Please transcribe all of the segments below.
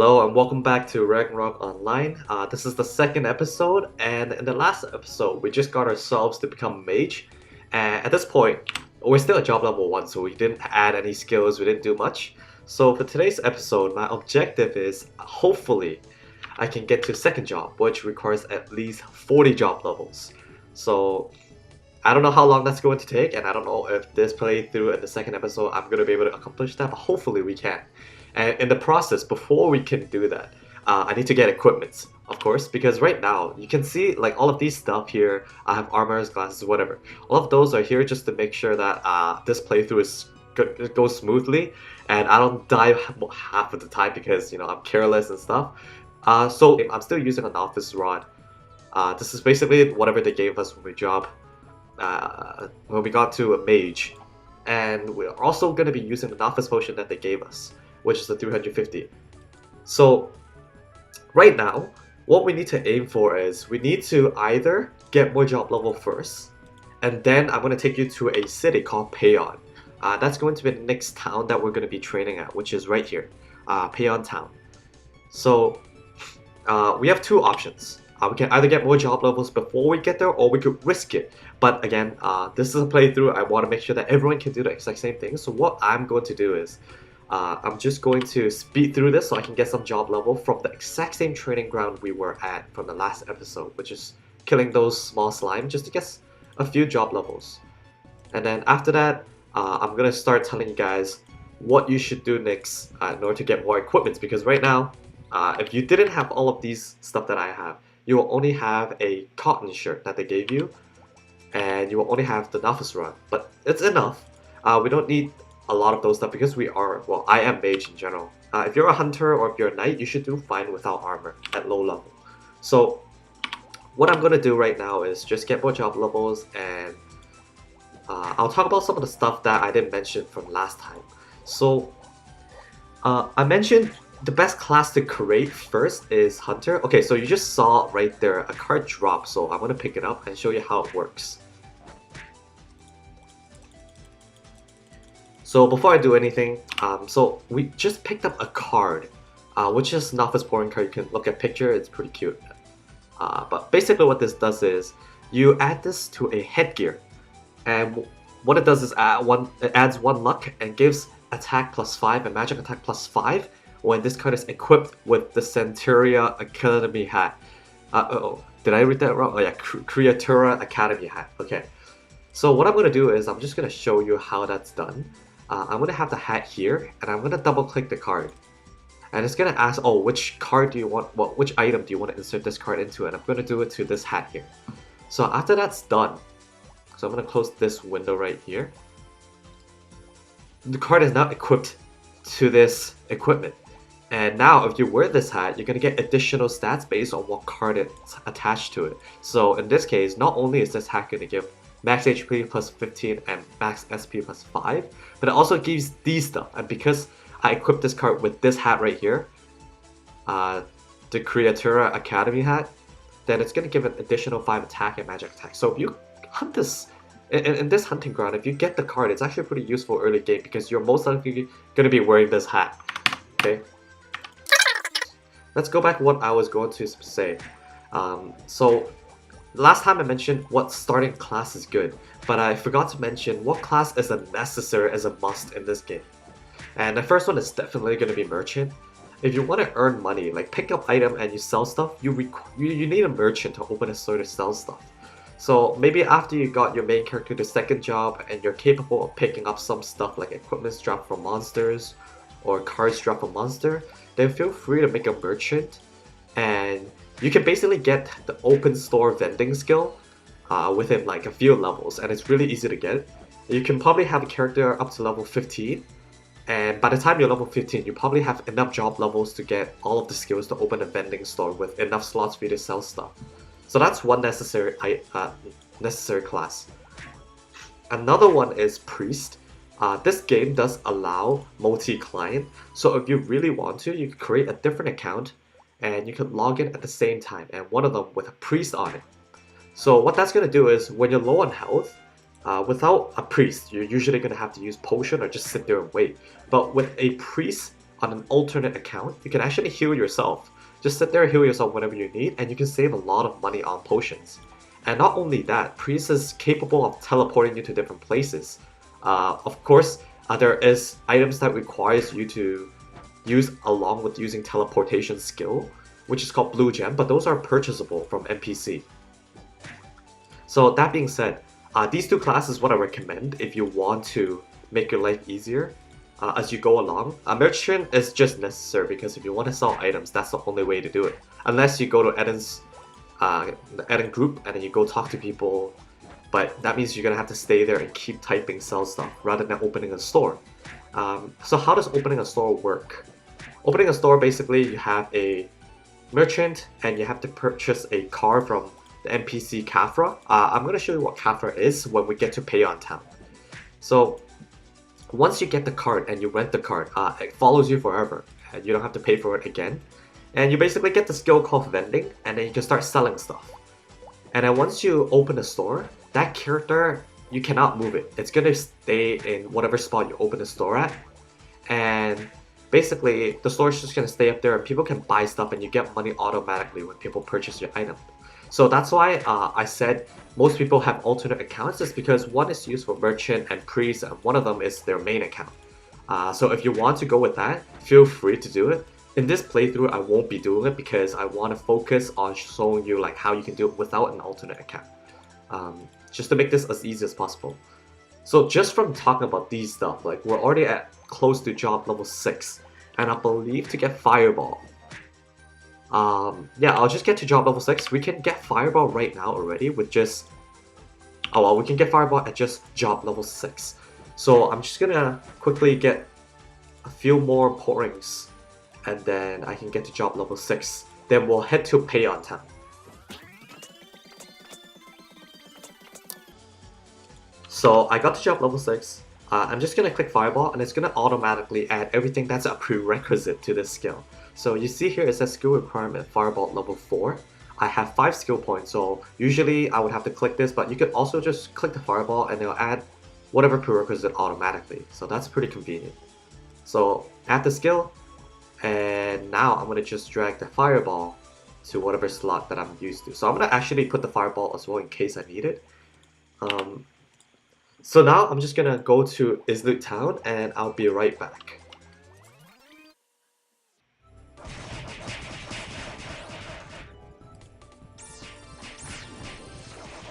Hello and welcome back to Ragnarok Online. This is the second episode, and in the last episode, we just got ourselves to become mage. And at this point, we're still at job level 1, so we didn't add any skills, we didn't do much. So for today's episode, my objective is hopefully I can get to second job, which requires at least 40 job levels. So I don't know how long that's going to take, and I don't know if this playthrough in the second episode I'm going to be able to accomplish that, but hopefully we can. And in the process, before we can do that, I need to get equipment, of course, because right now, you can see like all of these stuff here. I have armors, glasses, whatever. All of those are here just to make sure that this playthrough goes smoothly, and I don't die half of the time because, you know, I'm careless and stuff. So I'm still using an office rod. This is basically whatever they gave us when we got to a mage. And we're also going to be using the office potion that they gave us, which is the 350. So right now, what we need to aim for is we need to either get more job level first, and then I'm going to take you to a city called Payon. That's going to be the next town that we're going to be training at, which is right here, Payon town. So we have two options. We can either get more job levels before we get there, or we could risk it. But again, this is a playthrough. I want to make sure that everyone can do the exact same thing. So what I'm going to do is I'm just going to speed through this so I can get some job level from the exact same training ground we were at from the last episode, which is killing those small slime just to get a few job levels. And then after that, I'm going to start telling you guys what you should do next in order to get more equipment, because right now, if you didn't have all of these stuff that I have, you will only have a cotton shirt that they gave you, and you will only have the novice run, but it's enough. We don't need a lot of those stuff because we are, well, I am mage in general. If you're a hunter or if you're a knight, you should do fine without armor at low level. So what I'm going to do right now is just get more job levels, and I'll talk about some of the stuff that I didn't mention from last time. So I mentioned the best class to create first is hunter. Okay, so you just saw right there a card drop, so I'm going to pick it up and show you how it works. So before I do anything, so we just picked up a card, which is Novice Pouring card. You can look at picture, it's pretty cute. But basically what this does is, you add this to a headgear, and what it does is it adds 1 luck and gives attack +5 and magic attack +5 when this card is equipped with the Centuria Academy hat. Uh-oh, did I read that wrong? Oh yeah, Creatura Academy hat, okay. So what I'm going to do is, I'm just going to show you how that's done. I'm going to have the hat here, and I'm going to double click the card. And it's going to ask, oh, which card do you want, well, which item do you want to insert this card into? And I'm going to do it to this hat here. So after that's done, so I'm going to close this window right here. The card is now equipped to this equipment. And now if you wear this hat, you're going to get additional stats based on what card it's attached to it. So in this case, not only is this hat going to give max HP +15 and max SP +5, but it also gives these stuff. And because I equipped this card with this hat right here, the Creatura Academy hat, then it's going to give an additional 5 attack and magic attack. So if you hunt this, in this hunting ground, if you get the card, it's actually pretty useful early game because you're most likely going to be wearing this hat. Okay, let's go back to what I was going to say. So last time I mentioned what starting class is good, but I forgot to mention what class is a necessary, as a must in this game. And the first one is definitely going to be merchant. If you want to earn money, like pick up item and you sell stuff, you need a merchant to open a store to sell stuff. So maybe after you got your main character to second job and you're capable of picking up some stuff like equipment dropped from monsters or cards dropped from monster, then feel free to make a merchant, and you can basically get the open store vending skill within like a few levels, and it's really easy to get. You can probably have a character up to level 15, and by the time you're level 15, you probably have enough job levels to get all of the skills to open a vending store with enough slots for you to sell stuff. So that's one necessary class. Another one is priest. This game does allow multi-client, so if you really want to, you can create a different account and you can log in at the same time, and one of them with a priest on it. So what that's going to do is, when you're low on health, without a priest, you're usually going to have to use potion or just sit there and wait. But with a priest on an alternate account, you can actually heal yourself. Just sit there and heal yourself whenever you need, and you can save a lot of money on potions. And not only that, Priest is capable of teleporting you to different places. Of course, there is items that requires you to use along with using teleportation skill, which is called Blue Gem, but those are purchasable from NPC. So that being said, these two classes what I recommend if you want to make your life easier as you go along. A merchant is just necessary because if you want to sell items, that's the only way to do it. Unless you go to Eden's the Eden group and then you go talk to people, but that means you're gonna have to stay there and keep typing sell stuff rather than opening a store. So how does opening a store work? Opening a store, basically you have a merchant and you have to purchase a car from the NPC Kafra. I'm gonna show you what Kafra is when we get to Payon town. So once you get the card and you rent the card, it follows you forever and you don't have to pay for it again. And you basically get the skill called vending, and then you can start selling stuff. And then once you open a store, that character, you cannot move it. It's gonna stay in whatever spot you open the store at. And basically, the store is just gonna stay up there and people can buy stuff and you get money automatically when people purchase your item. So that's why I said most people have alternate accounts, is because one is used for merchant and priest, and one of them is their main account. So if you want to go with that, feel free to do it. In this playthrough, I won't be doing it because I want to focus on showing you like how you can do it without an alternate account. Just to make this as easy as possible. So just from talking about these stuff, like we're already at close to job level 6. And I believe to get Fireball. Yeah, I'll just get to job level 6. We can get Fireball right now already with just... Oh well, we can get Fireball at just job level 6. So I'm just gonna quickly get a few more pourings. And then I can get to job level 6. Then we'll head to Payon town. So I got to job level 6. I'm just gonna click Fireball and it's gonna automatically add everything that's a prerequisite to this skill. So you see here it says skill requirement Fireball level 4. I have 5 skill points, so usually I would have to click this, but you could also just click the Fireball and it'll add whatever prerequisite automatically. So that's pretty convenient. So add the skill. And now I'm going to just drag the Fireball to whatever slot that I'm used to. So I'm going to actually put the Fireball as well in case I need it. So now I'm just going to go to Islut town and I'll be right back.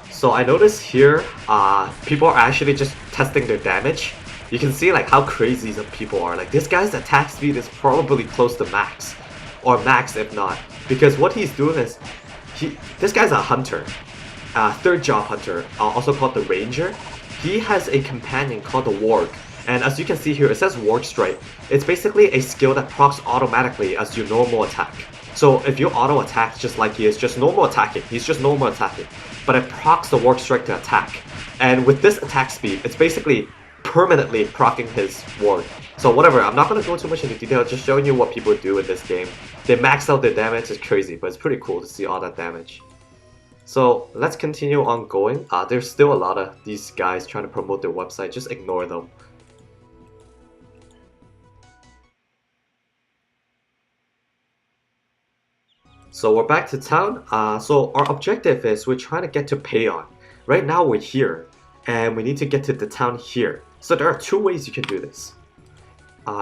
So I noticed here, people are actually just testing their damage. You can see like how crazy some people are. Like this guy's attack speed is probably close to max, or max if not, because what he's doing is, this guy's a hunter, third job hunter, also called the ranger. He has a companion called the warg, and as you can see here, it says warg strike. It's basically a skill that procs automatically as your normal attack. So if you auto attack just like he is, just normal attacking, he's just normal attacking, but it procs the warg strike to attack. And with this attack speed, it's basically permanently proccing his ward. So whatever, I'm not going to go too much into detail, just showing you what people do in this game. They max out their damage, it's crazy, but it's pretty cool to see all that damage. So let's continue on going. There's still a lot of these guys trying to promote their website, just ignore them. So we're back to town. So our objective is we're trying to get to Payon. Right now we're here, and we need to get to the town here. So there are 2 ways you can do this.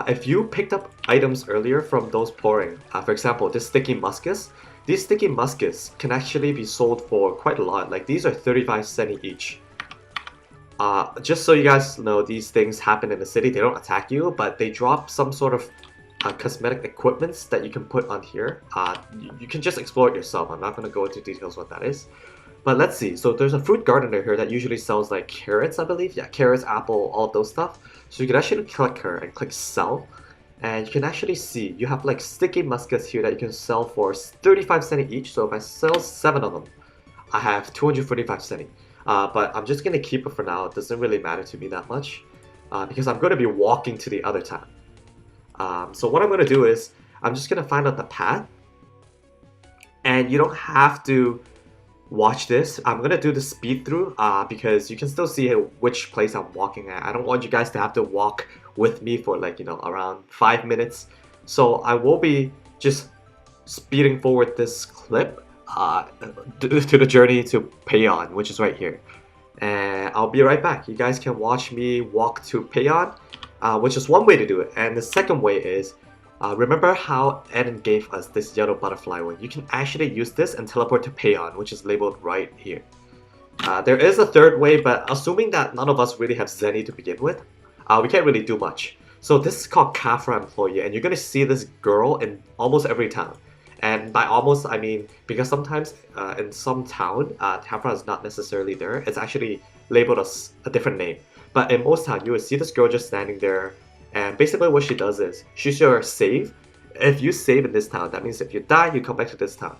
If you picked up items earlier from those pouring, for example, this sticky muskets, these sticky muskets can actually be sold for quite a lot. Like these are 35 cents each. Just so you guys know, these things happen in the city. They don't attack you, but they drop some sort of cosmetic equipments that you can put on here. You can just explore it yourself. I'm not going to go into details what that is. But let's see, so there's a fruit gardener here that usually sells like carrots, I believe. Yeah, carrots, apple, all those stuff. So you can actually click her and click sell. And you can actually see, you have like sticky muskets here that you can sell for 35 cents each. So if I sell 7 of them, I have 245 cents. But I'm just going to keep it for now. It doesn't really matter to me that much. Because I'm going to be walking to the other town. So what I'm going to do is, I'm just going to find out the path. And you don't have to watch this. I'm gonna do the speed through because you can still see which place I'm walking at. I don't want you guys to have to walk with me for like, you know, around 5 minutes. So I will be just speeding forward this clip to the journey to Payon, which is right here. And I'll be right back. You guys can watch me walk to Payon, which is one way to do it. And the second way is, remember how Eden gave us this yellow butterfly one? You can actually use this and teleport to Payon, which is labeled right here. There is a third way, but assuming that none of us really have Zenny to begin with, we can't really do much. So this is called Kafra Employee, and you're gonna see this girl in almost every town. And by almost, I mean because sometimes in some town, Kafra is not necessarily there. It's actually labeled as a different name. But in most towns, you would see this girl just standing there, and basically what she does is, she's your save. If you save in this town, that means if you die, you come back to this town.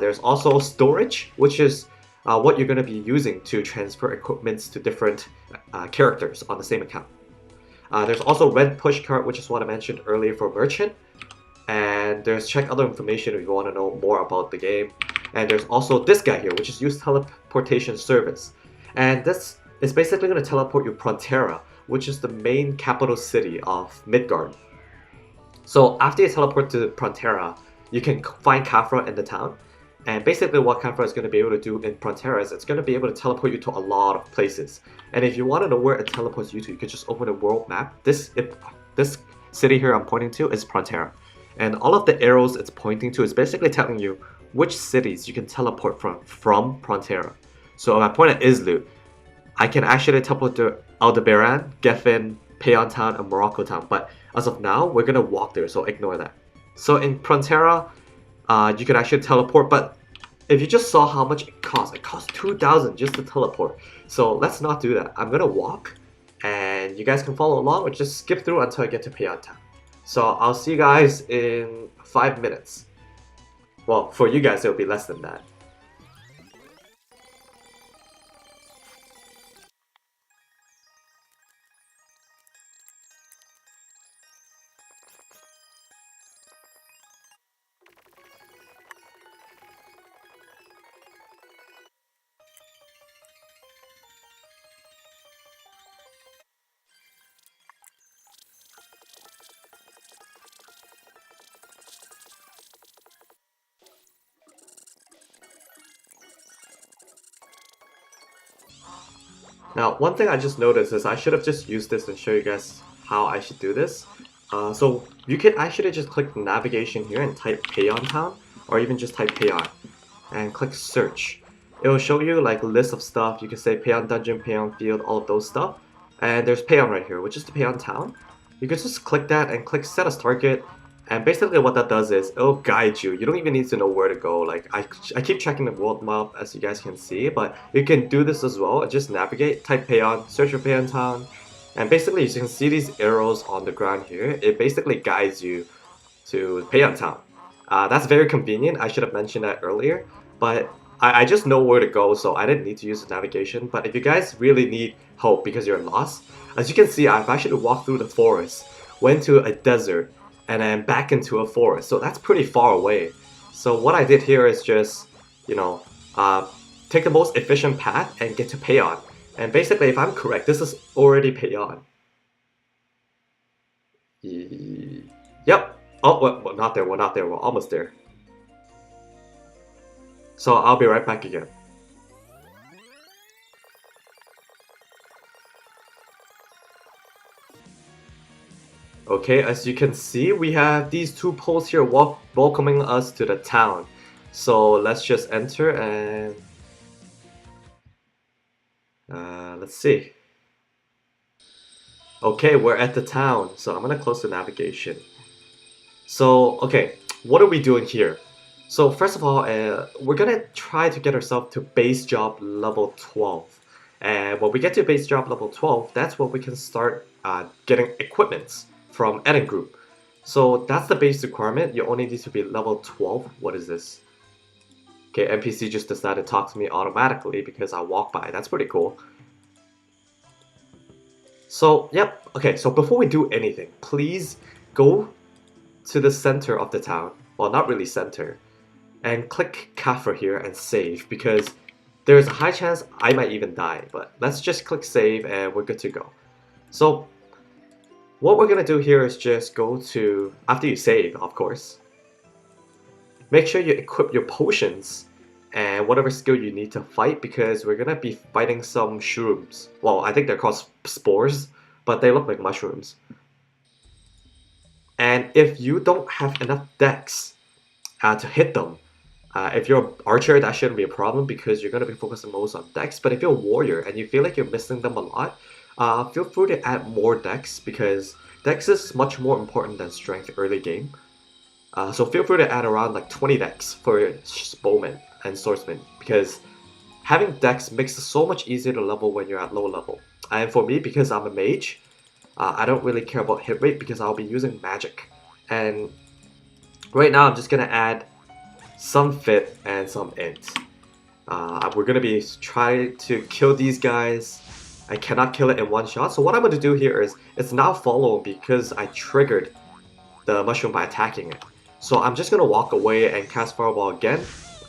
There's also storage, which is what you're going to be using to transfer equipments to different characters on the same account. There's also red push cart, which is what I mentioned earlier for merchant. And there's check other information if you want to know more about the game. And there's also this guy here, which is use teleportation service. And this is basically going to teleport you Prontera, which is the main capital city of Midgard. So after you teleport to Prontera, you can find Kafra in the town. And basically what Kafra is going to be able to do in Prontera is it's going to be able to teleport you to a lot of places. And if you want to know where it teleports you to, you can just open a world map. This city here I'm pointing to is Prontera. And all of the arrows it's pointing to is basically telling you which cities you can teleport from Prontera. So if I point at Islu, I can actually teleport to Aldebaran, Geffen, Payon Town, and Morocco Town. But as of now, we're going to walk there, so ignore that. So in Prontera, you can actually teleport, but if you just saw how much it costs 2,000 just to teleport. So let's not do that. I'm gonna walk, and you guys can follow along or just skip through until I get to Payon Town. So I'll see you guys in 5 minutes. Well, for you guys, it'll be less than that. Now, one thing I just noticed is I should have just used this and show you guys how I should do this. So you can actually just click navigation here and type Payon Town, or even just type Payon, and click search. It will show you like a list of stuff. You can say Payon Dungeon, Payon Field, all of those stuff. And there's Payon right here, which is the Payon Town. You can just click that and click set as target. And basically what that does is it'll guide you. You don't even need to know where to go. Like I keep checking the world map as you guys can see, but you can do this as well. Just navigate, type Payon, search for Payon Town, and basically you can see these arrows on the ground here. It basically guides you to Payon Town. That's very convenient. I should have mentioned that earlier, but I just know where to go, so I didn't need to use the navigation. But if you guys really need help because you're lost, as you can see, I've actually walked through the forest, went to a desert, and then back into a forest. So that's pretty far away. So what I did here is just, you know, take the most efficient path and get to Payon. And basically, if I'm correct, this is already Payon. Yep. Oh, well, not there. We're not there. We're almost there. So I'll be right back again. Okay, as you can see, we have these two poles here welcoming us to the town. So let's just enter and let's see. Okay, we're at the town, so I'm gonna close the navigation. So, okay, what are we doing here? So first of all, we're gonna try to get ourselves to base job level 12. And when we get to base job level 12, that's when we can start getting equipments from Eden Group. So that's the base requirement. You only need to be level 12. What is this? Okay, NPC just decided to talk to me automatically because I walked by. That's pretty cool. So, yep. Okay, so before we do anything, please go to the center of the town. Well, not really center. And click Kafra here and save, because there's a high chance I might even die. But let's just click save and we're good to go. So What we're gonna do here is just go to, after you save, of course, make sure you equip your potions and whatever skill you need to fight, because we're gonna be fighting some shrooms. Well, I think they're called spores, but they look like mushrooms. And if you don't have enough dex to hit them, if you're an archer, that shouldn't be a problem because you're going to be focusing most on dex. But if you're a warrior and you feel like you're missing them a lot, feel free to add more dex, because dex is much more important than strength early game. So feel free to add around like 20 dex for bowmen and swordsmen, because having dex makes it so much easier to level when you're at low level. And for me, because I'm a mage, I don't really care about hit rate because I'll be using magic. And right now I'm just going to add some fit and some int. We're going to be trying to kill these guys. I cannot kill it in one shot. So what I'm going to do here is, it's now following because I triggered the mushroom by attacking it. So I'm just going to walk away and cast Fireball again,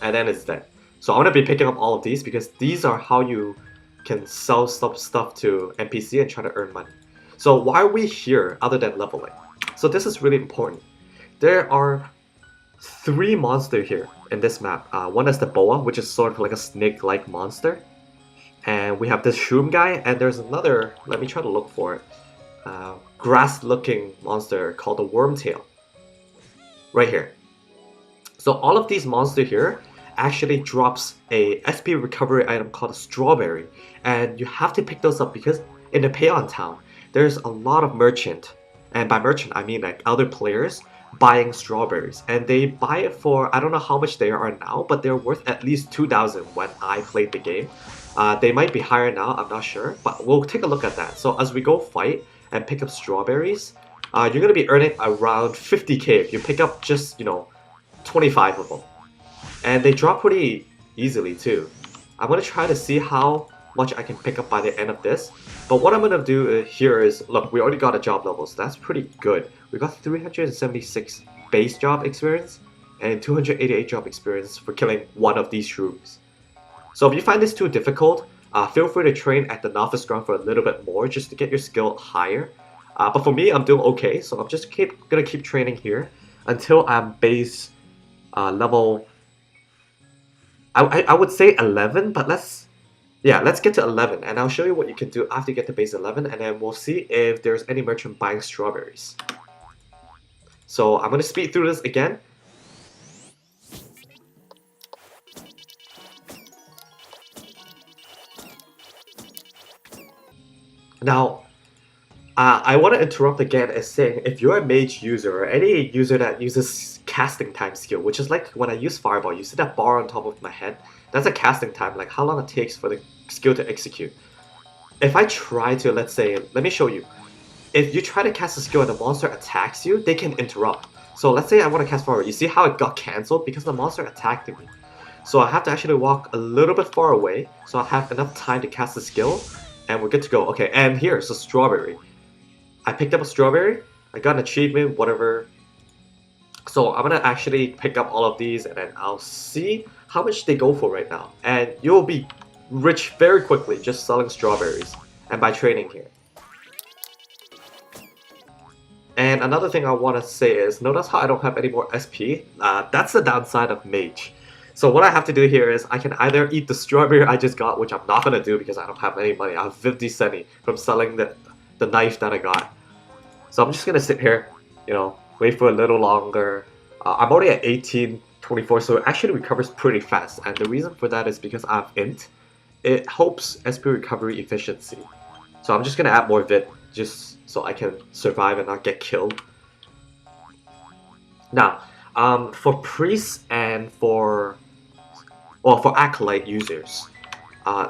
and then it's dead. So I'm going to be picking up all of these because these are how you can sell stuff to NPC and try to earn money. So why are we here other than leveling? So this is really important. There are 3 monsters here in this map. One is the boa, which is sort of like a snake-like monster. And we have this shroom guy, and there's another, let me try to look for it, grass-looking monster called the wormtail. Right here. So all of these monsters here actually drops a SP recovery item called a strawberry. And you have to pick those up because in the Payon town, there's a lot of merchant, and by merchant I mean like other players, buying strawberries, and they buy it for, I don't know how much they are now, but they're worth at least 2,000 when I played the game. They might be higher now, I'm not sure, but we'll take a look at that. So as we go fight and pick up strawberries, you're going to be earning around 50k if you pick up just, 25 of them. And they drop pretty easily too. I'm going to try to see how much I can pick up by the end of this. But what I'm going to do here is, look, we already got a job level, so that's pretty good. We got 376 base job experience and 288 job experience for killing one of these shrooms. So if you find this too difficult, feel free to train at the novice ground for a little bit more just to get your skill higher. But for me, I'm doing okay, so I'm just gonna keep training here until I'm base level, I would say 11, but let's get to 11, and I'll show you what you can do after you get to base 11, and then we'll see if there's any merchant buying strawberries. So I'm going to speed through this again. Now, I want to interrupt again as saying, if you're a mage user or any user that uses casting time skill, which is like when I use Fireball, you see that bar on top of my head? That's a casting time, like how long it takes for the skill to execute. If I try to, let's say, let me show you. If you try to cast a skill and the monster attacks you, they can interrupt. So let's say I want to cast Fireball. You see how it got cancelled? Because the monster attacked me. So I have to actually walk a little bit far away, so I have enough time to cast the skill, and we're good to go. Okay, and here's a strawberry. I picked up a strawberry, I got an achievement, whatever. So I'm gonna actually pick up all of these, and then I'll see how much they go for right now. And you'll be rich very quickly just selling strawberries, and by trading here. And another thing I want to say is, notice how I don't have any more SP? That's the downside of mage. So what I have to do here is, I can either eat the strawberry I just got, which I'm not going to do because I don't have any money. I have 50 centi from selling the knife that I got. So I'm just going to sit here, wait for a little longer. I'm already at 1824, so it actually recovers pretty fast. And the reason for that is because I have int. It helps SP recovery efficiency. So I'm just going to add more of it, just so I can survive and not get killed. Now, for priests and for acolyte users,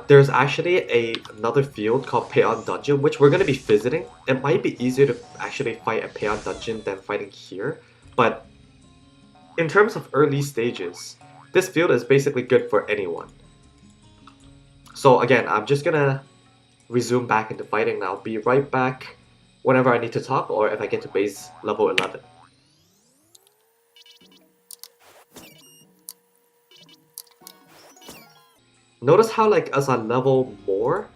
there's actually another field called Payon Dungeon, which we're going to be visiting. It might be easier to actually fight at Payon Dungeon than fighting here, but in terms of early stages, this field is basically good for anyone. So again, I'm just gonna resume back into fighting, and I'll be right back whenever I need to talk, or if I get to base level 11. Notice how, like, as I level more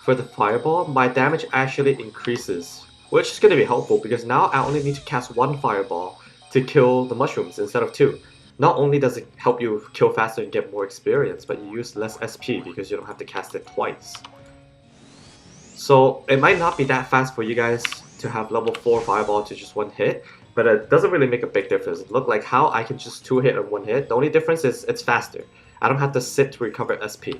for the fireball, my damage actually increases which is going to be helpful because now I only need to cast one fireball to kill the mushrooms instead of two. Not only does it help you kill faster and get more experience, but you use less SP because you don't have to cast it twice. So it might not be that fast for you guys to have level 4 fireball to just one hit, but it doesn't really make a big difference. It look like how I can just 2-hit in one hit. The only difference is it's faster. I don't have to sit to recover SP.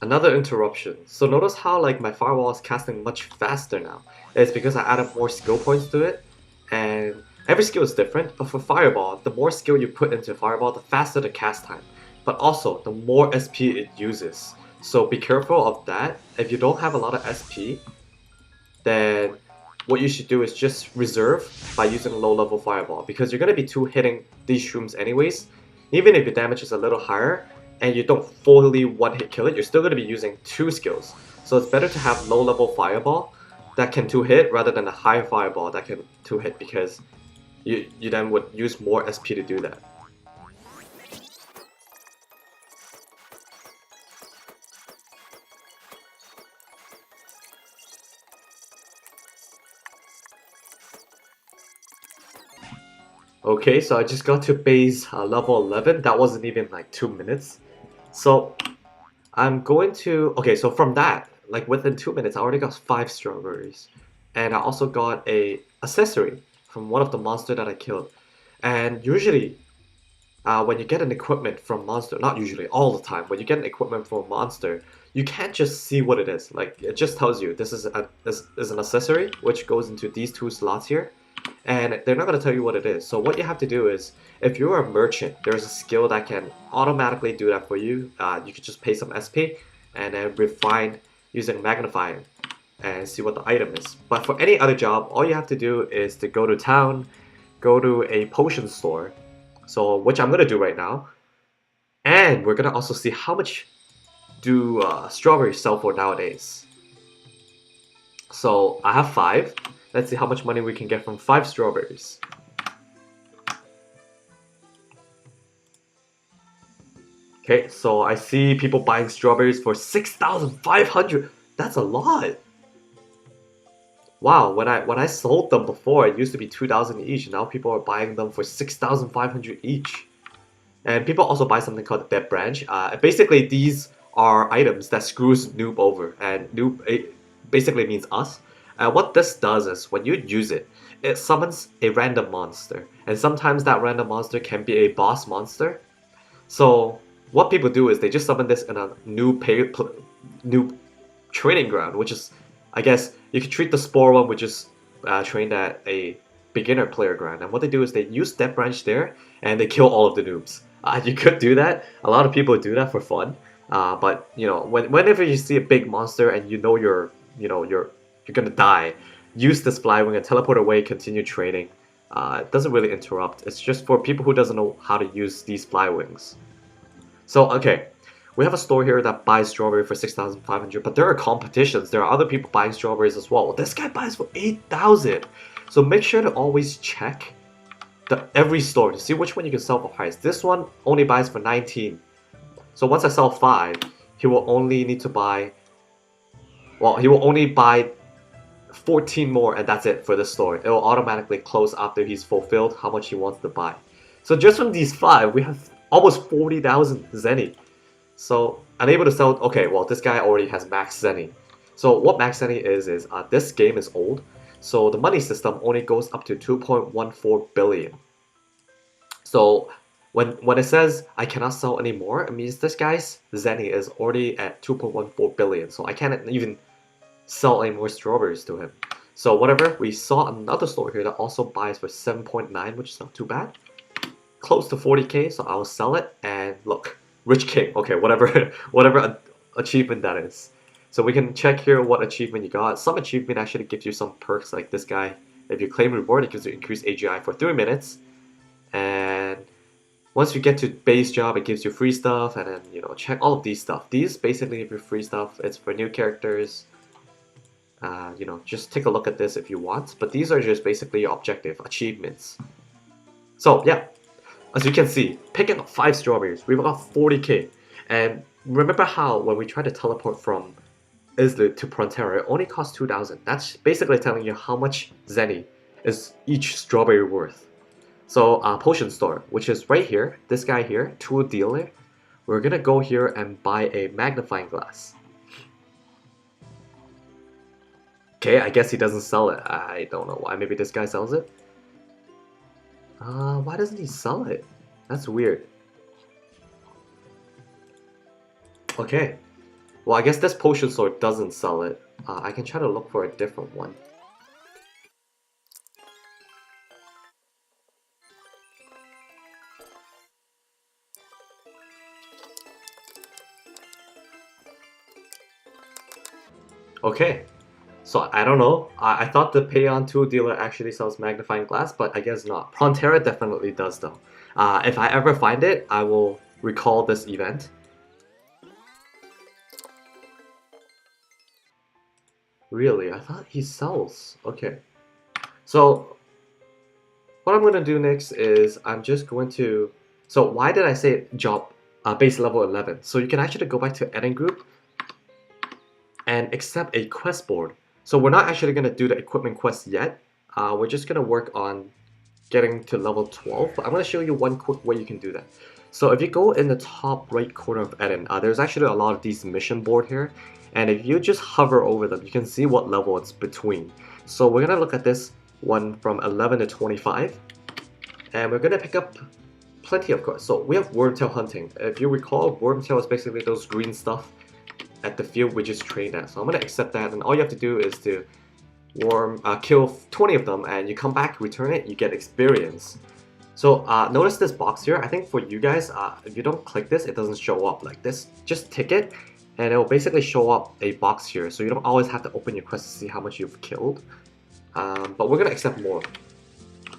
Another interruption. So notice how like my firewall is casting much faster now. It's because I added more skill points to it, and every skill is different, but for fireball, the more skill you put into fireball, the faster the cast time. But also, the more SP it uses. So be careful of that. If you don't have a lot of SP, then what you should do is just reserve by using low level fireball, because you're going to be 2-hitting these shrooms anyways. Even if your damage is a little higher, and you don't fully one-hit kill it, you're still going to be using 2 skills. So it's better to have low-level fireball that can 2-hit rather than a high fireball that can 2-hit, because you then would use more SP to do that. Okay, so I just got to base level 11. That wasn't even like 2 minutes. So I'm going to... Okay, so from that, like within 2 minutes, I already got 5 strawberries. And I also got a accessory from one of the monster that I killed. And usually, when you get an equipment from monster, not usually, all the time, when you get an equipment from a monster, you can't just see what it is. Like, it just tells you this is an accessory, which goes into these 2 slots here. And they're not going to tell you what it is. So what you have to do is, if you're a merchant, there's a skill that can automatically do that for you. You can just pay some SP and then refine using magnifying and see what the item is. But for any other job, all you have to do is to go to town, go to a potion store, so which I'm going to do right now. And we're going to also see how much do strawberries sell for nowadays. So I have 5. Let's see how much money we can get from 5 strawberries. Okay, so I see people buying strawberries for 6,500. That's a lot. Wow, when I sold them before, it used to be 2,000 each. Now people are buying them for 6,500 each. And people also buy something called the Dead Branch. Basically, these are items that screws noob over, and noob basically means us. What this does is, when you use it, it summons a random monster, and sometimes that random monster can be a boss monster. So what people do is they just summon this in a new training ground, which is, I guess, you could treat the Spore one, which is trained at a beginner player ground. And what they do is they use Death Branch there, and they kill all of the noobs. You could do that. A lot of people do that for fun. But you know, whenever you see a big monster and you know you're gonna die, use this Flywing and teleport away, continue training. It doesn't really interrupt. It's just for people who doesn't know how to use these Flywings. So, okay, we have a store here that buys strawberry for 6,500, but there are competitions. There are other people buying strawberries as well. This guy buys for 8,000. So make sure to always check every store to see which one you can sell for highest. This one only buys for 19. So once I sell 5, he will only need to buy... Well, he will only buy 14 more, and that's it for this store. It will automatically close after he's fulfilled how much he wants to buy. So just from these 5, we have almost 40,000 Zenny. So unable to sell... Okay, well, this guy already has max Zenny. So what max Zenny is this game is old. So the money system only goes up to 2.14 billion. So when it says I cannot sell anymore, it means this guy's Zenny is already at 2.14 billion. So I can't even sell any more strawberries to him. So whatever, we saw another store here that also buys for 7.9, which is not too bad. Close to 40k, so I will sell it, and look, Rich King. Okay, whatever achievement that is. So we can check here what achievement you got. Some achievement actually gives you some perks, like this guy. If you claim reward, it gives you increased AGI for 3 minutes. And once you get to base job, it gives you free stuff, and then, you know, check all of these stuff. These basically give you free stuff. It's for new characters. You know, just take a look at this if you want, but these are just basically your objective achievements. So yeah, as you can see, picking up 5 strawberries, we've got 40k. And remember how when we tried to teleport from Isla to Prontera, it only costs 2,000. That's basically telling you how much Zenny is each strawberry worth. So potion store, which is right here, this guy here, tool dealer, we're gonna go here and buy a magnifying glass. Okay, I guess he doesn't sell it. I don't know why. Maybe this guy sells it. Why doesn't he sell it? That's weird. Okay. Well, I guess this potion store doesn't sell it. I can try to look for a different one. Okay. So I don't know. I thought the Payon tool dealer actually sells magnifying glass, but I guess not. Prontera definitely does though. If I ever find it, I will recall this event. Really? I thought he sells. Okay. So what I'm going to do next is I'm just going to... So why did I say job base level 11? So you can actually go back to edit group and accept a quest board. So we're not actually going to do the equipment quest yet. We're just going to work on getting to level 12. But I'm going to show you one quick way you can do that. So if you go in the top right corner of edit, there's actually a lot of these mission board here. And if you just hover over them, you can see what level it's between. So we're going to look at this one from 11 to 25. And we're going to pick up plenty of quests. So we have Wormtail hunting. If you recall, Wormtail is basically those green stuff at the field we just trained at. So I'm going to accept that, and all you have to do is to kill 20 of them, and you come back, return it, you get experience. So notice this box here. I think for you guys, if you don't click this, it doesn't show up like this. Just tick it, and it will basically show up a box here. So you don't always have to open your quest to see how much you've killed. But we're going to accept more.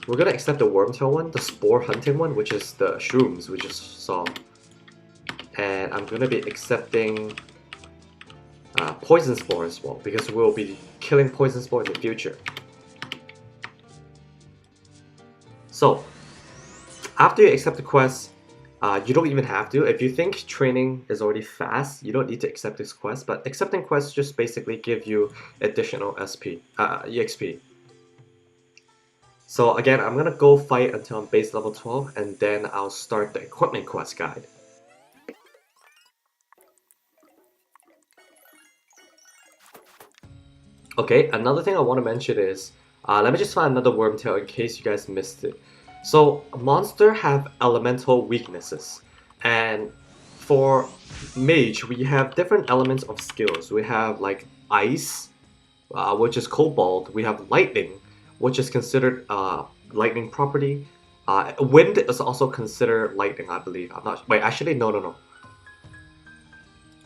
We're going to accept the Wormtail one, the Spore hunting one, which is the shrooms we just saw. And I'm going to be accepting Poison Spore as well, because we'll be killing Poison Spore in the future. So, after you accept the quest, you don't even have to. If you think training is already fast, you don't need to accept this quest, but accepting quests just basically give you additional EXP. So again, I'm gonna go fight until I'm base level 12, and then I'll start the equipment quest guide. Okay, another thing I want to mention is, let me just find another Wormtail in case you guys missed it. So, monsters have elemental weaknesses, and for mage, we have different elements of skills. We have like ice, which is cobalt. We have lightning, which is considered lightning property. Wind is also considered lightning, I believe. I'm not. Wait, actually, no.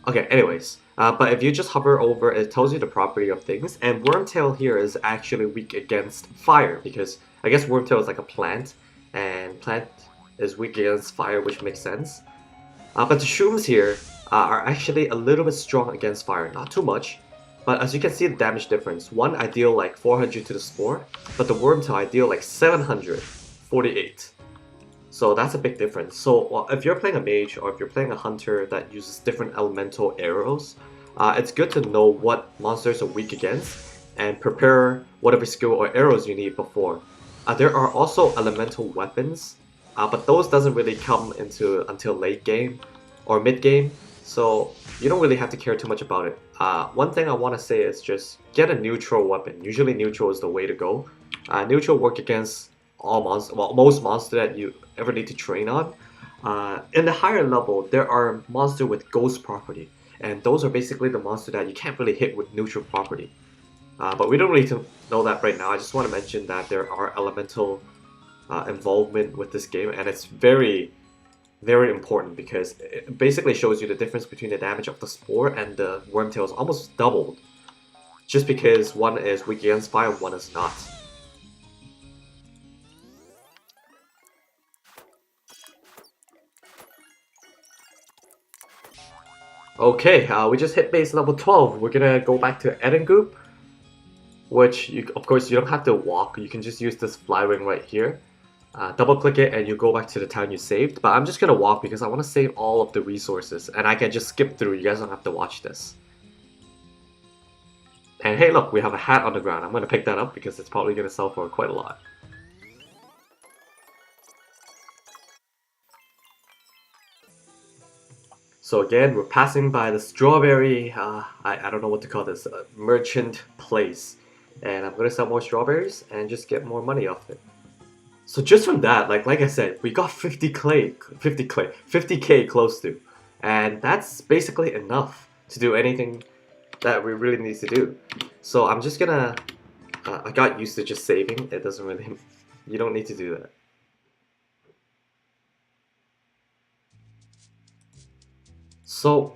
Okay, anyways, but if you just hover over, it tells you the property of things, and Wormtail here is actually weak against fire, because I guess Wormtail is like a plant, and plant is weak against fire, which makes sense. But the shrooms here are actually a little bit strong against fire, not too much, but as you can see the damage difference, one I deal like 400 to the spore, but the Wormtail I deal like 748. So that's a big difference. So if you're playing a mage or if you're playing a hunter that uses different elemental arrows, it's good to know what monsters are weak against and prepare whatever skill or arrows you need before. There are also elemental weapons, but those doesn't really come into until late game or mid game, so you don't really have to care too much about it. One thing I want to say is just get a neutral weapon. Usually neutral is the way to go. Neutral work against all monsters, well, most monsters that you ever need to train on. In the higher level, there are monsters with ghost property, and those are basically the monsters that you can't really hit with neutral property. But we don't need to know that right now. I just want to mention that there are elemental involvement with this game, and it's very, very important because it basically shows you the difference between the damage of the Spore and the Wormtail is almost doubled, just because one is weak against fire, one is not. Okay, we just hit base level 12. We're gonna go back to Eden Group, which of course you don't have to walk. You can just use this fly ring right here. Double click it and you go back to the town you saved. But I'm just gonna walk because I want to save all of the resources and I can just skip through. You guys don't have to watch this. And hey, look, we have a hat on the ground. I'm gonna pick that up because it's probably gonna sell for quite a lot. So again, we're passing by the strawberry, I don't know what to call this, merchant place. And I'm gonna sell more strawberries and just get more money off it. So just from that, like I said, we got 50k close to. And that's basically enough to do anything that we really need to do. So I'm just gonna, I got used to just saving. It doesn't really, you don't need to do that. So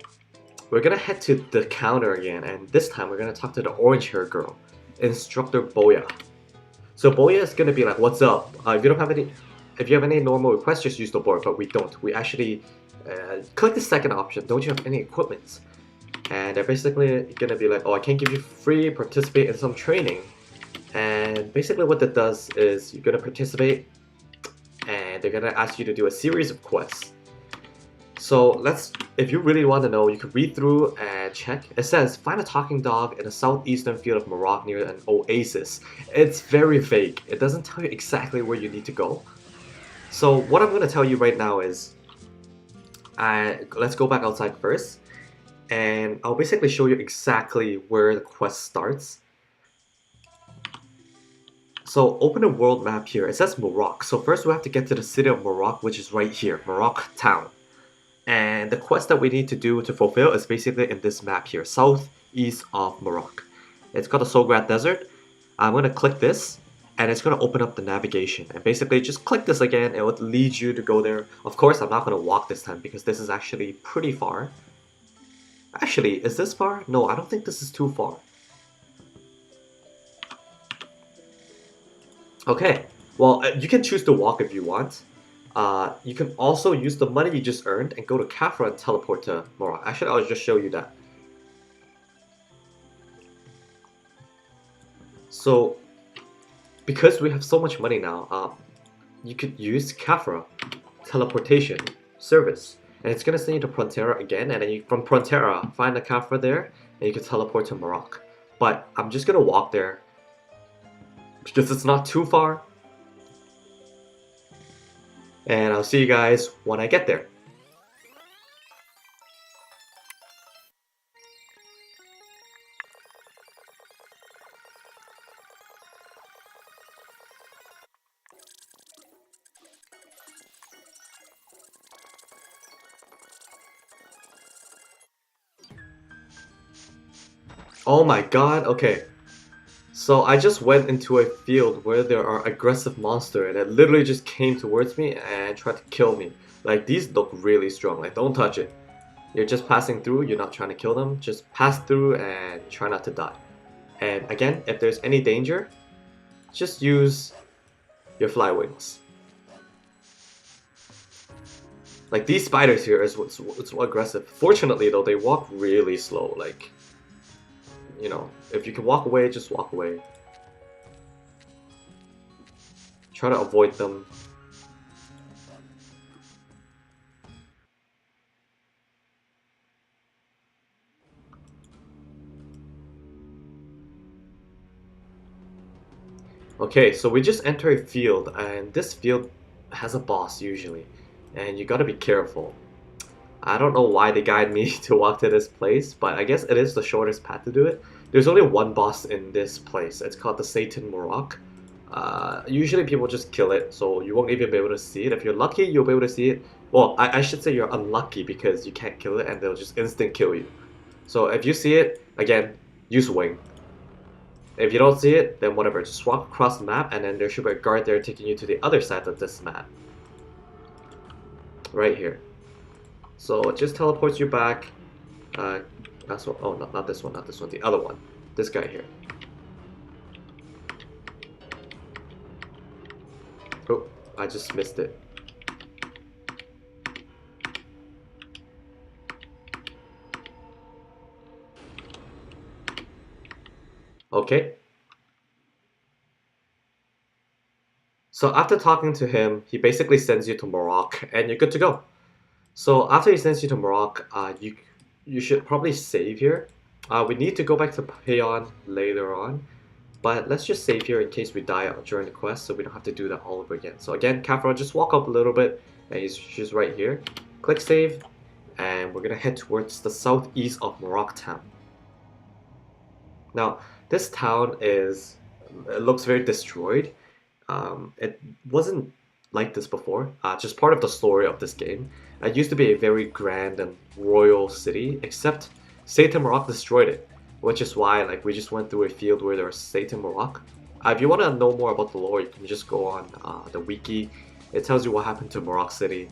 we're gonna head to the counter again, and this time we're gonna talk to the orange hair girl, Instructor Boya. So Boya is gonna be like, "What's up? If you have any normal requests, just use the board." But we don't. We actually click the second option. Don't you have any equipment? And they're basically gonna be like, "Oh, I can't give you free. Participate in some training." And basically, what that does is you're gonna participate, and they're gonna ask you to do a series of quests. So if you really want to know, you can read through and check. It says, find a talking dog in the southeastern field of Morocco near an oasis. It's very vague. It doesn't tell you exactly where you need to go. So what I'm going to tell you right now is, let's go back outside first. And I'll basically show you exactly where the quest starts. So open a world map here. It says Morocco. So first we have to get to the city of Morocco, which is right here, Morocco town. And the quest that we need to do to fulfill is basically in this map here, southeast of Morocco. It's called the Sograt Desert. I'm going to click this, and it's going to open up the navigation. And basically just click this again, it will lead you to go there. Of course, I'm not going to walk this time because this is actually pretty far. Actually, is this far? No, I don't think this is too far. Okay, well, you can choose to walk if you want. You can also use the money you just earned and go to Kafra and teleport to Morocco. Actually, I'll just show you that. So, because we have so much money now, you could use Kafra teleportation service. And it's going to send you to Frontera again, and then from Frontera, find the Kafra there, and you can teleport to Morocco. But I'm just going to walk there, because it's not too far. And I'll see you guys when I get there. Oh my god, okay. So I just went into a field where there are aggressive monsters and it literally just came towards me and tried to kill me. Like, these look really strong, like don't touch it. You're just passing through, you're not trying to kill them, just pass through and try not to die. And again, if there's any danger, just use your fly wings. Like, these spiders here is what's aggressive. Fortunately though, they walk really slow, like, you know, if you can walk away, just walk away. Try to avoid them. Okay, so we just enter a field, and this field has a boss usually, and you gotta be careful. I don't know why they guide me to walk to this place, but I guess it is the shortest path to do it. There's only one boss in this place. It's called the Satan Morocco. Usually people just kill it, so you won't even be able to see it. If you're lucky, you'll be able to see it. Well, I should say you're unlucky because you can't kill it and they'll just instant kill you. So if you see it, again, use wing. If you don't see it, then whatever, just walk across the map and then there should be a guard there taking you to the other side of this map. Right here. So it just teleports you back. That's what, oh, not this one, not this one, the other one. This guy here. Oh, I just missed it. Okay. So after talking to him, he basically sends you to Morocco, and you're good to go. So after he sends you to Morocco, you should probably save here. We need to go back to Payon later on, but let's just save here in case we die during the quest, so we don't have to do that all over again. So again, Kafra, just walk up a little bit, and he's just right here. Click save, and we're gonna head towards the southeast of Morocco town. Now, this town it looks very destroyed. It wasn't like this before. Just part of the story of this game. It used to be a very grand and royal city, except Satan Morocco destroyed it, which is why like we just went through a field where there was Satan Morocco. If you want to know more about the lore, you can just go on the wiki. It tells you what happened to Morocco City.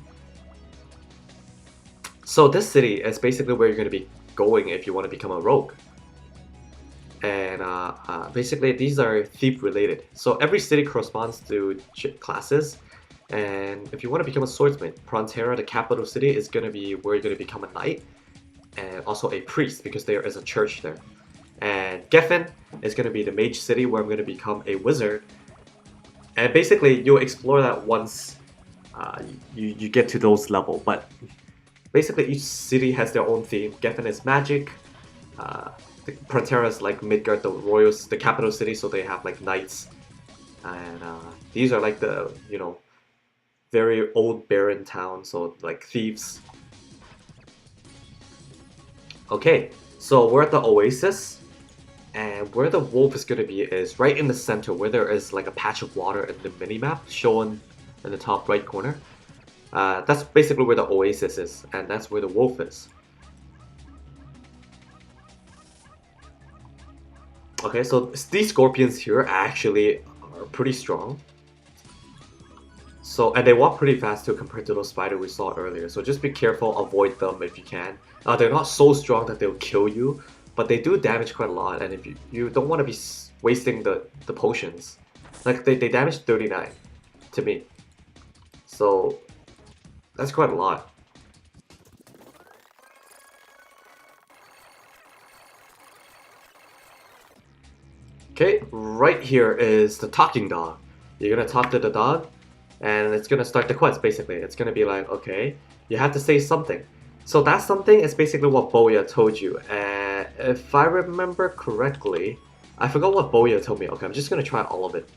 So this city is basically where you're going to be going if you want to become a rogue. And basically these are thief related. So every city corresponds to classes. And if you want to become a swordsman, Prontera, the capital city, is going to be where you're going to become a knight. And also a priest, because there is a church there. And Geffen is going to be the mage city, where I'm going to become a wizard. And basically you'll explore that once you get to those level. But basically each city has their own theme. Geffen is magic. The Prontera is like Midgard, the royals, the capital city, so they have like knights. And these are like the, very old barren town, so like thieves. Okay, so we're at the Oasis, and where the wolf is going to be is right in the center, where there is like a patch of water in the minimap shown in the top right corner. That's basically where the Oasis is, and that's where the wolf is. Okay, so these scorpions here actually are pretty strong. So, and they walk pretty fast too compared to those spiders we saw earlier. So just be careful, avoid them if you can. They're not so strong that they'll kill you, but they do damage quite a lot. And if you don't want to be wasting the potions. Like they damage 39 to me. So that's quite a lot. Okay, right here is the talking dog. You're gonna talk to the dog, and it's gonna start the quest basically. It's gonna be like, okay, you have to say something. So that something is basically what Boya told you. And if I remember correctly, I forgot what Boya told me. Okay, I'm just gonna try all of it.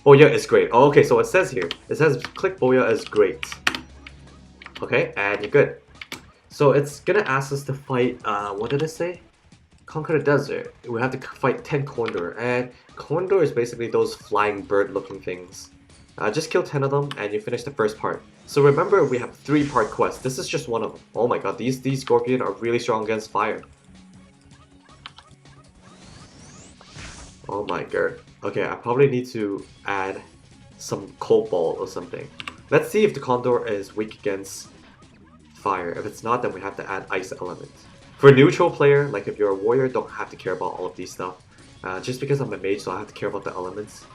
Boya is great. Oh, okay, so it says here, it says click Boya is great. Okay, and you're good. So it's gonna ask us to fight, what did it say? Conquer the desert. We have to fight 10 Condor, and Condor is basically those flying bird looking things. Just kill 10 of them and you finish the first part. So remember, we have 3-part quests. This is just one of them. Oh my god, these scorpions are really strong against fire. Oh my god. Okay, I probably need to add some cobalt or something. Let's see if the Condor is weak against fire. If it's not, then we have to add ice element. For a neutral player, like if you're a warrior, don't have to care about all of these stuff. Just because I'm a mage, so I have to care about the elements.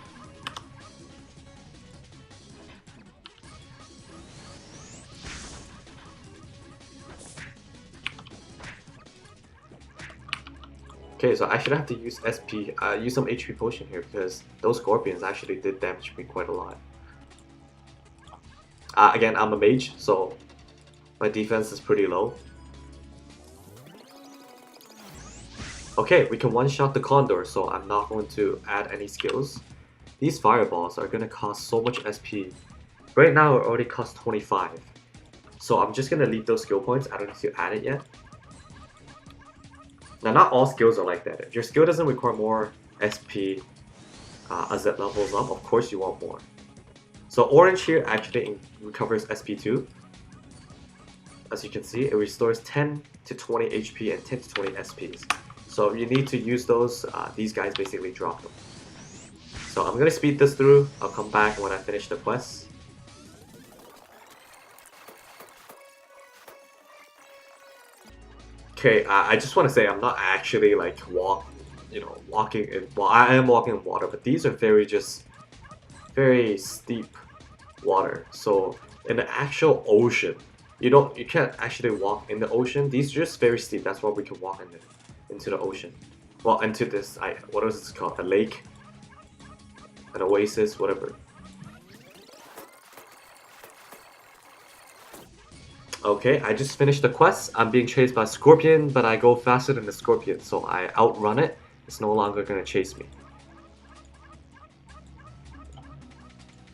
Okay, so I should have to use SP, use some HP potion here because those scorpions actually did damage me quite a lot. Again, I'm a mage, so my defense is pretty low. Okay, we can one-shot the Condor, so I'm not going to add any skills. These fireballs are going to cost so much SP. Right now it already costs 25. So I'm just going to leave those skill points. I don't need to add it yet. Now, not all skills are like that. If your skill doesn't require more SP as it levels up, of course you want more. So orange here actually recovers SP too. As you can see, it restores 10 to 20 HP and 10 to 20 SPs. So if you need to use those, these guys basically drop them. So I'm going to speed this through. I'll come back when I finish the quest. Okay, I just want to say I'm not actually like walking in. Well, I am walking in water, but these are very steep water. So in the actual ocean, you can't actually walk in the ocean. These are just very steep. That's why we can walk into the ocean. Well, into this what is this called? A lake, an oasis, whatever. Okay, I just finished the quest. I'm being chased by a scorpion, but I go faster than the scorpion, so I outrun it. It's no longer gonna chase me.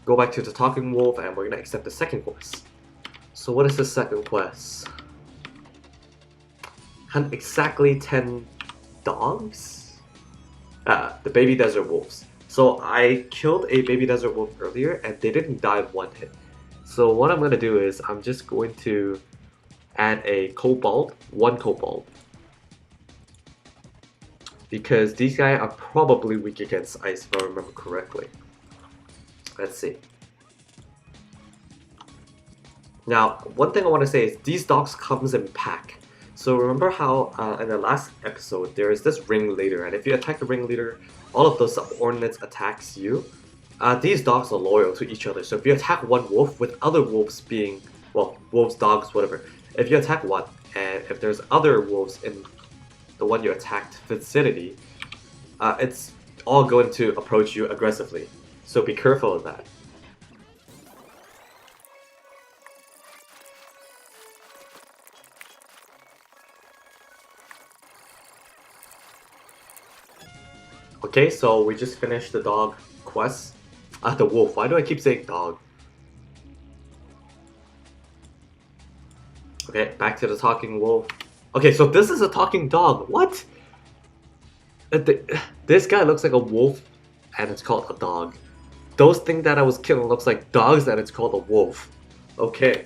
Go back to the talking wolf, and we're gonna accept the second quest. So what is the second quest? Hunt exactly 10 dogs? The baby desert wolves. So I killed a baby desert wolf earlier, and they didn't die in one hit. So what I'm gonna do is I'm just going to add a kobold, one kobold. Because these guys are probably weak against ice if I remember correctly. Let's see. Now, one thing I want to say is these dogs comes in pack. So remember how in the last episode there is this ringleader, and if you attack the ringleader, all of those subordinates attacks you. These dogs are loyal to each other, so if you attack one wolf with other wolves being, well, wolves, dogs, whatever. If you attack one, and if there's other wolves in the one you attacked vicinity, it's all going to approach you aggressively. So be careful of that. Okay, so we just finished the dog quest. The wolf. Why do I keep saying dog? Okay, back to the talking wolf. Okay, so this is a talking dog. What? This guy looks like a wolf, and it's called a dog. Those things that I was killing looks like dogs, and it's called a wolf. Okay.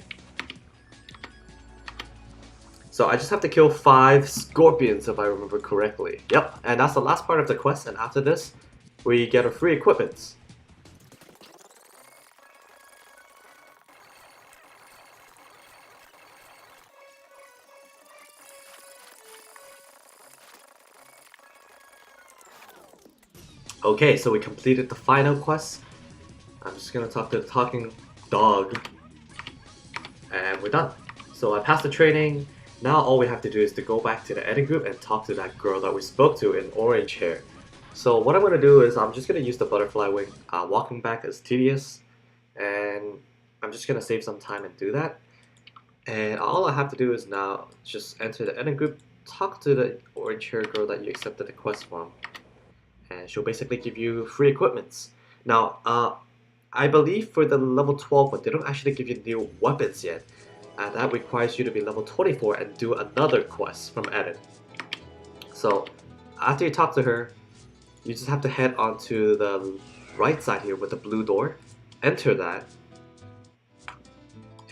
So I just have to kill 5 scorpions if I remember correctly. Yep, and that's the last part of the quest, and after this, we get a free equipment. Okay, so we completed the final quest. I'm just gonna talk to the talking dog. And we're done. So I passed the training. Now all we have to do is to go back to the edit group and talk to that girl that we spoke to in orange hair. So what I'm gonna do is I'm just gonna use the butterfly wing. Walking back is tedious, and I'm just gonna save some time and do that. And all I have to do is now just enter the edit group, talk to the orange hair girl that you accepted the quest from, and she'll basically give you free equipments. Now, I believe for the level 12 one, they don't actually give you new weapons yet. And that requires you to be level 24 and do another quest from edit. So, after you talk to her, you just have to head onto the right side here with the blue door, enter that,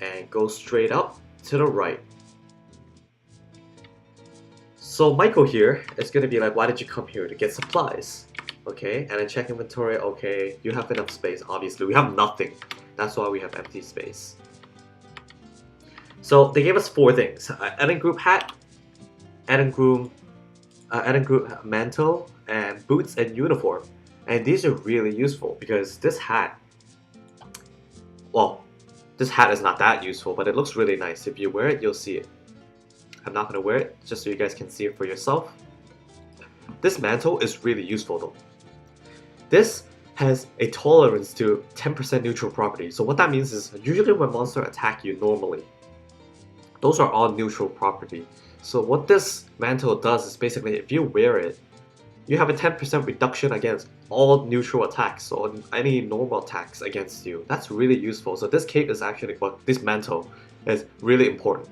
and go straight up to the right. So Michael here is going to be like, why did you come here? To get supplies. Okay, and then check inventory. Okay, you have enough space. Obviously, we have nothing. That's why we have empty space. So they gave us 4 things: edit group hat, edit group mantle, and boots and uniform. And these are really useful because this hat, well, this hat is not that useful, but it looks really nice. If you wear it, you'll see it. I'm not gonna wear it just so you guys can see it for yourself. This mantle is really useful though. This has a tolerance to 10% neutral property. So what that means is usually when monsters attack you normally, those are all neutral property. So what this mantle does is basically if you wear it, you have a 10% reduction against all neutral attacks, so any normal attacks against you. That's really useful. So this cape is actually, well, this mantle is really important.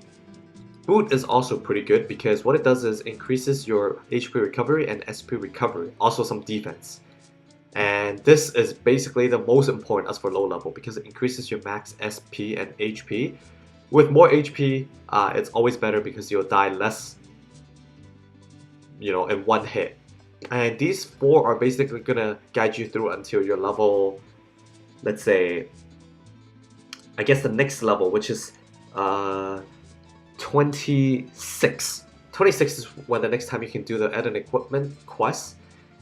Boot is also pretty good because what it does is increases your HP recovery and SP recovery, also some defense. And this is basically the most important as for low level because it increases your max SP and HP. With more HP, it's always better because you'll die less, you know, in one hit. And these 4 are basically gonna guide you through until your level, let's say, I guess the next level, which is 26. 26 is when the next time you can do the edit equipment quest.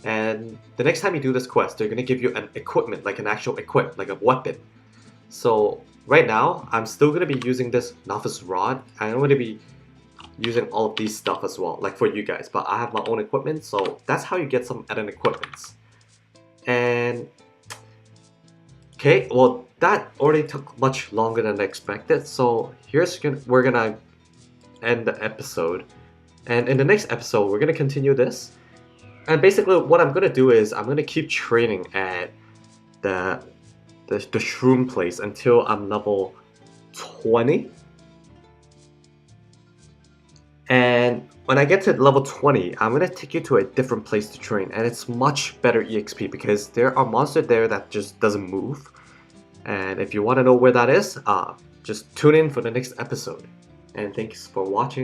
And the next time you do this quest, they're gonna give you an equipment, like an actual equip, like a weapon. So right now, I'm still gonna be using this novice rod. I'm gonna be using all of these stuff as well, like for you guys. But I have my own equipment, so that's how you get some edit equipments. And Okay, well that already took much longer than expected, so we're gonna end the episode. And in the next episode, we're gonna continue this. And basically what I'm gonna do is I'm gonna keep training at the the shroom place until I'm level 20. And when I get to level 20, I'm gonna take you to a different place to train, and it's much better EXP because there are monsters there that just doesn't move. And if you want to know where that is, just tune in for the next episode. And thanks for watching.